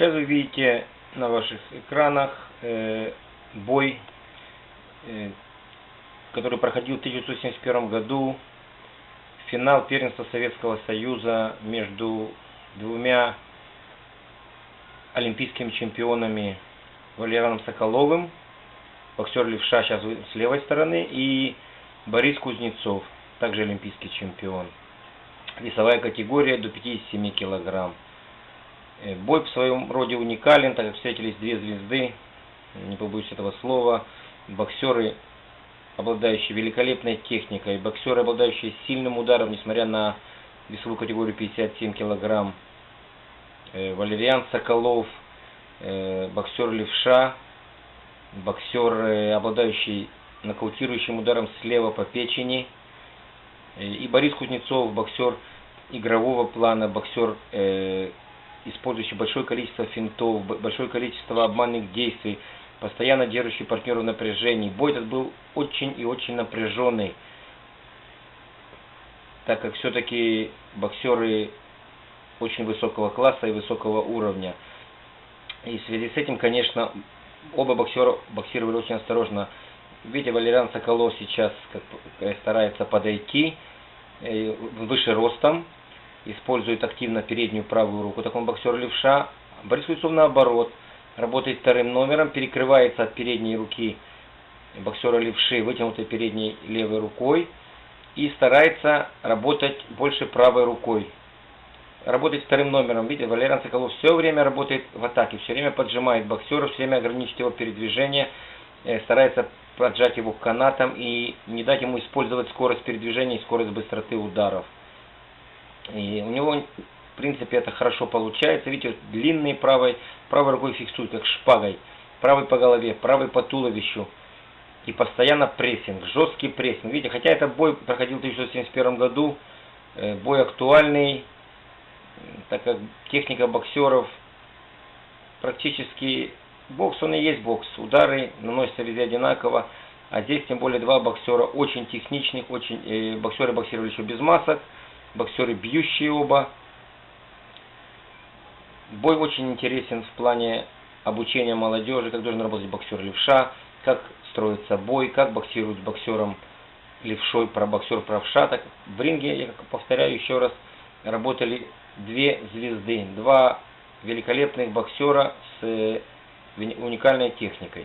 Сейчас вы видите на ваших экранах бой, который проходил в 1971 году, финал первенства Советского Союза между двумя олимпийскими чемпионами Валерианом Соколовым, боксер левша, сейчас с левой стороны, и Борис Кузнецов, также олимпийский чемпион. Весовая категория до 57 килограмм. Бой в своем роде уникален, так как встретились две звезды, не побоюсь этого слова, боксеры, обладающие великолепной техникой, боксеры, обладающие сильным ударом, несмотря на весовую категорию 57 килограмм. Валериан Соколов, боксер левша, боксер, обладающий нокаутирующим ударом слева по печени. И Борис Кузнецов, боксер игрового плана, боксер, использующий большое количество финтов, большое количество обманных действий, постоянно держащий партнера в напряжении. Бой этот был очень и очень напряженный, так как все-таки боксеры очень высокого класса и высокого уровня. И в связи с этим, конечно, оба боксера боксировали очень осторожно. Видите, Валериан Соколов сейчас старается подойти выше ростом, использует активно переднюю правую руку. Так он боксер левша. Борис Кузнецов наоборот, работает вторым номером, перекрывается от передней руки боксера левши, вытянутой передней левой рукой, и старается работать больше правой рукой. Работает вторым номером. Видите, Валериан Соколов все время работает в атаке, все время поджимает боксера, все время ограничит его передвижение, старается поджать его канатом и не дать ему использовать скорость передвижения и скорость быстроты ударов. И у него, в принципе, это хорошо получается. Видите, длинный правой рукой фиксует, как шпагой. Правый по голове, правый по туловищу. И постоянно прессинг, жесткий прессинг. Видите, хотя этот бой проходил в 1971 году, бой актуальный, так как техника боксеров практически, бокс он и есть бокс. Удары наносятся везде одинаково. А здесь тем более два боксера очень техничных, боксеры боксировали еще без масок. Боксеры бьющие оба. Бой очень интересен в плане обучения молодежи, как должен работать боксер левша, как строится бой, как боксируют с боксером левшой, боксер правша. Так в ринге, я повторяю еще раз, работали две звезды, два великолепных боксера с уникальной техникой.